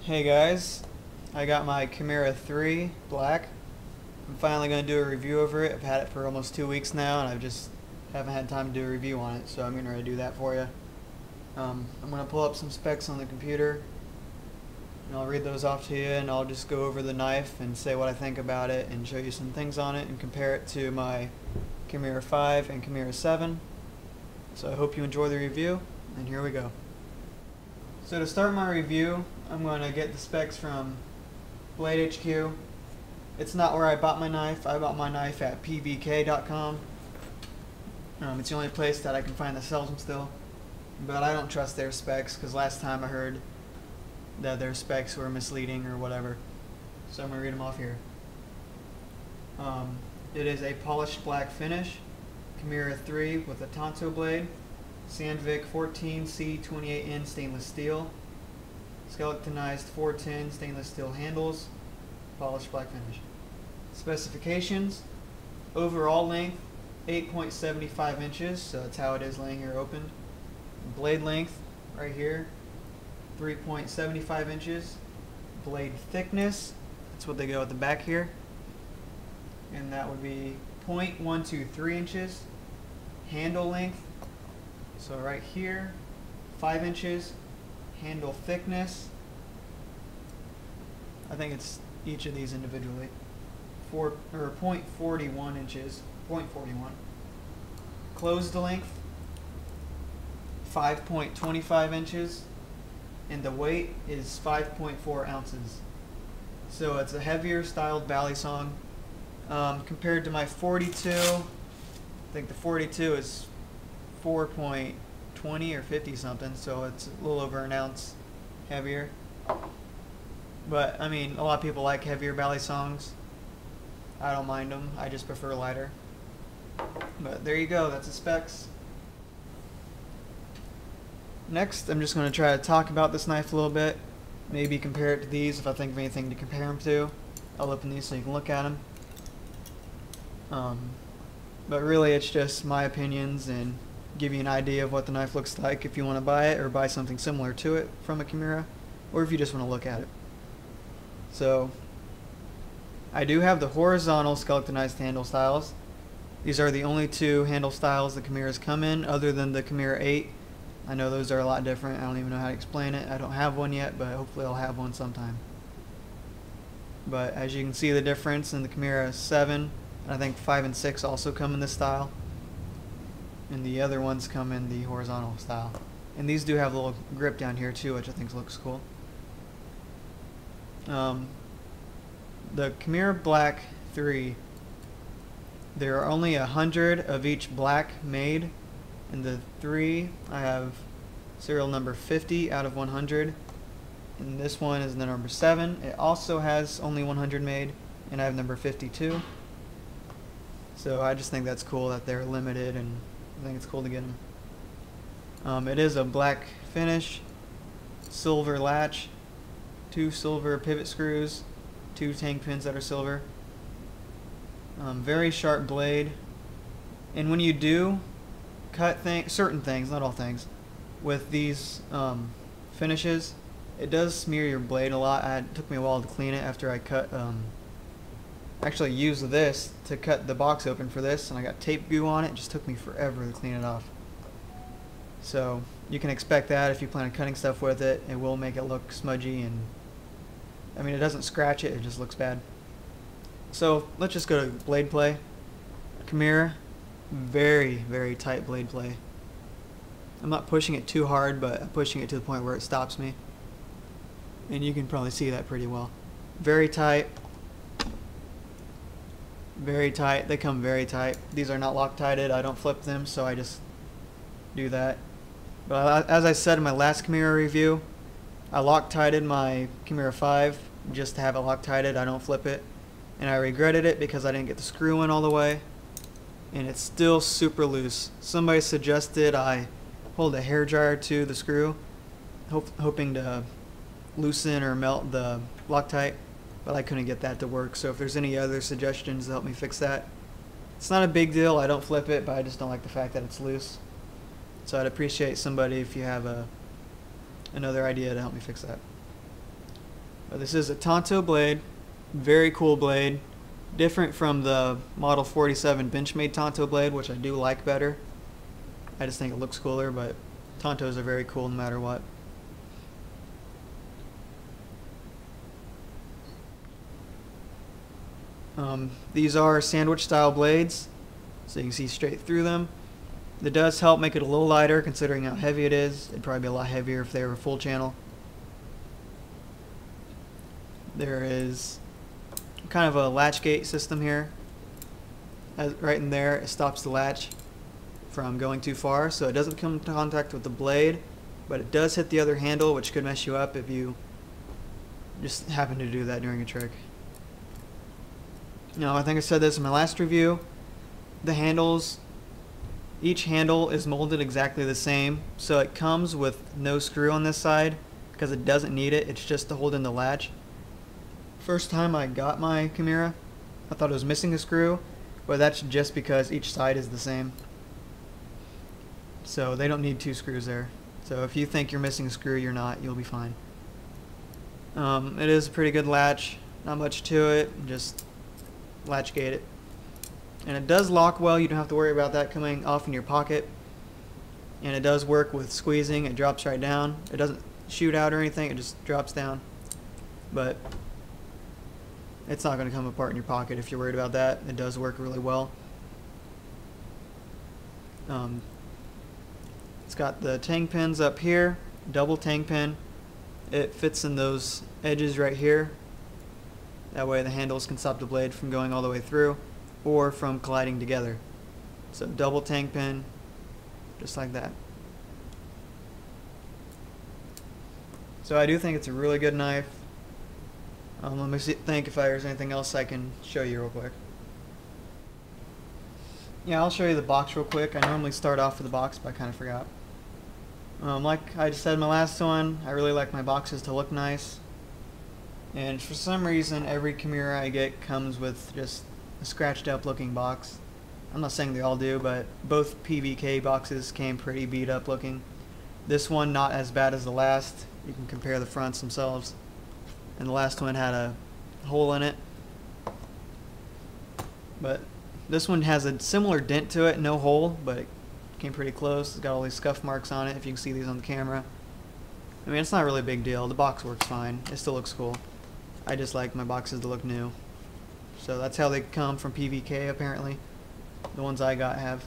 Hey guys, I got my Kimura III black. I'm finally going to do a review over it. I've had it for almost 2 weeks now and I just haven't had time to do a review on it, so I'm going to do that for you. I'm going to pull up some specs on the computer and I'll read those off to you, and I'll just go over the knife and say what I think about it and show you some things on it and compare it to my Kimura 5 and Kimura 7. So I hope you enjoy the review, and here we go. So to start my review, I'm going to get the specs from Blade HQ. It's not where I bought my knife. I bought my knife at pvk.com. It's the only place that I can find that sells them still. But I don't trust their specs because last time I heard that their specs were misleading or whatever. So I'm going to read them off here. It is a polished black finish, Kimura III with a tanto blade, Sandvik 14C28N stainless steel, skeletonized 410 stainless steel handles, polished black finish. Specifications: overall length 8.75 inches, so that's how it is laying here open. Blade length right here 3.75 inches. Blade thickness, that's what they go at the back here, and that would be 0.123 inches. Handle length, so right here 5 inches. Handle thickness, I think it's each of these individually, 0.41 inches, 0.41. Closed length 5.25 inches, and the weight is 5.4 ounces. So it's a heavier styled BLK. Compared to my 42, I think the 42 is 4.20 or 50 something, so it's a little over an ounce heavier. But I mean, a lot of people like heavier BLK. I don't mind them, I just prefer lighter. But there you go, that's the specs. Next, I'm just going to try to talk about this knife a little bit, maybe compare it to these if I think of anything to compare them to. I'll open these so you can look at them. But really it's just my opinions and give you an idea of what the knife looks like if you want to buy it or buy something similar to it from a Kimura, or if you just want to look at it. So I do have the horizontal skeletonized handle styles. These are the only two handle styles the Kimuras come in, other than the Kimura 8. I know those are a lot different. I don't even know how to explain it. I don't have one yet, but hopefully I'll have one sometime. But as you can see the difference in the Kimura 7, I think 5 and 6 also come in this style, and the other ones come in the horizontal style. And these do have a little grip down here too, which I think looks cool. The Kimura Black 3, there are only 100 of each black made. In the 3, I have serial number 50 out of 100. And this one is the number 7. It also has only 100 made, and I have number 52. So I just think that's cool that they're limited, and I think it's cool to get them. It is a black finish, silver latch, 2 silver pivot screws, 2 tank pins that are silver. Very sharp blade, and when you do cut certain things, not all things, with these finishes, it does smear your blade a lot. It took me a while to clean it after I cut. Actually used this to cut the box open for this, and I got tape goo on it. It just took me forever to clean it off. So you can expect that if you plan on cutting stuff with it. It will make it look smudgy, and I mean, it doesn't scratch it, it just looks bad. So let's just go to blade play. Kimura, very, very tight blade play. I'm not pushing it too hard, but I'm pushing it to the point where it stops me. And you can probably see that pretty well. Very tight. Very tight. They come very tight. These are not Loctited. I don't flip them, so I just do that. But as I said in my last Kimura review, I Loctited my Kimura 5 just to have it Loctited. I don't flip it. And I regretted it because I didn't get the screw in all the way. And it's still super loose. Somebody suggested I hold a hairdryer to the screw, hoping to loosen or melt the Loctite. But I couldn't get that to work, so if there's any other suggestions to help me fix that. It's not a big deal, I don't flip it, but I just don't like the fact that it's loose. So I'd appreciate somebody if you have another idea to help me fix that. But this is a tanto blade, very cool blade, different from the Model 47 Benchmade tanto blade, which I do like better. I just think it looks cooler, but tantos are very cool no matter what. These are sandwich style blades, so you can see straight through them. That does help make it a little lighter considering how heavy it is. It'd probably be a lot heavier if they were full channel. There is kind of a latch gate system here. Right in there, it stops the latch from going too far, so it doesn't come into contact with the blade, but it does hit the other handle, which could mess you up if you just happen to do that during a trick. Now, I think I said this in my last review, the handles, each handle is molded exactly the same, so it comes with no screw on this side because it doesn't need it, it's just to hold in the latch. First time I got my Kimura, I thought it was missing a screw, but that's just because each side is the same. So they don't need two screws there. So if you think you're missing a screw, you're not, you'll be fine. It is a pretty good latch, not much to it, just latch gate it. And it does lock well, you don't have to worry about that coming off in your pocket. And it does work with squeezing, it drops right down. It doesn't shoot out or anything, it just drops down. But it's not going to come apart in your pocket if you're worried about that. It does work really well. It's got the tang pins up here, double tang pin. It fits in those edges right here. That way the handles can stop the blade from going all the way through or from colliding together. So double tang pin, just like that. So I do think it's a really good knife. Let me think if there's anything else I can show you real quick. Yeah, I'll show you the box real quick. I normally start off with the box, but I kind of forgot. Like I just said in my last one, I really like my boxes to look nice. And for some reason, every Kimura I get comes with just a scratched up looking box. I'm not saying they all do, but both BLK boxes came pretty beat up looking. This one not as bad as the last. You can compare the fronts themselves. And the last one had a hole in it. But this one has a similar dent to it, no hole, but it came pretty close. It's got all these scuff marks on it, if you can see these on the camera. I mean, it's not really a big deal. The box works fine. It still looks cool. I just like my boxes to look new. So that's how they come from BLK, apparently. The ones I got have.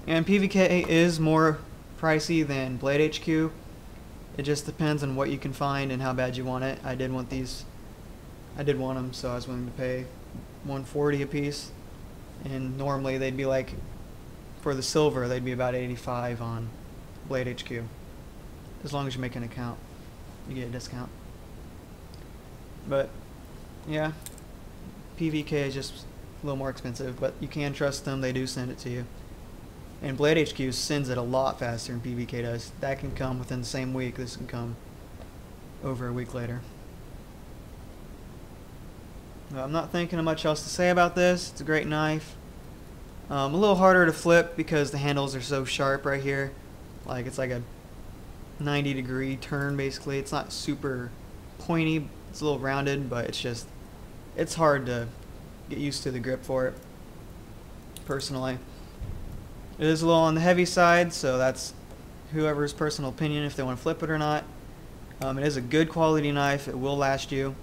And BLK is more pricey than Blade HQ. It just depends on what you can find and how bad you want it. I did want these. I did want them, so I was willing to pay $140 a piece. And normally they'd be like, for the silver, they'd be about $85 on Blade HQ. As long as you make an account, you get a discount. But yeah, BLK is just a little more expensive, but you can trust them. They do send it to you. And Blade HQ sends it a lot faster than BLK does. That can come within the same week. This can come over a week later. I'm not thinking of much else to say about this. It's a great knife. A little harder to flip because the handles are so sharp right here. Like it's like a 90-degree turn basically. It's not super pointy. It's a little rounded, but it's hard to get used to the grip for it, personally. It is a little on the heavy side, so that's whoever's personal opinion if they want to flip it or not. It is a good quality knife. It will last you.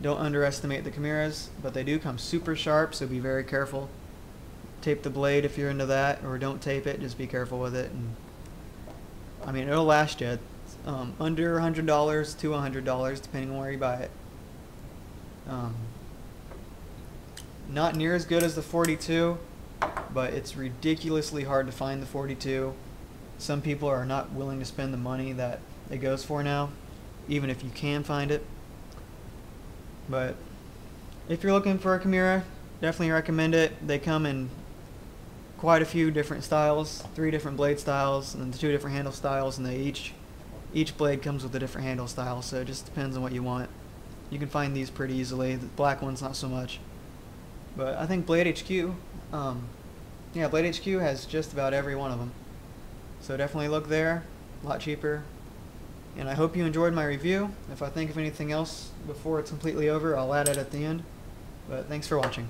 Don't underestimate the Kimuras, but they do come super sharp, so be very careful. Tape the blade if you're into that, or don't tape it. Just be careful with it. And I mean, it'll last you. Under $100 to $100, depending on where you buy it. Not near as good as the 42, but it's ridiculously hard to find the 42. Some people are not willing to spend the money that it goes for now, even if you can find it. But if you're looking for a Kimura, definitely recommend it. They come in quite a few different styles, 3 different blade styles, and 2 different handle styles, and they each blade comes with a different handle style, so it just depends on what you want. You can find these pretty easily. The black ones not so much. But I think Blade HQ, yeah, Blade HQ has just about every one of them. So definitely look there, a lot cheaper. And I hope you enjoyed my review. If I think of anything else before it's completely over, I'll add it at the end. But thanks for watching.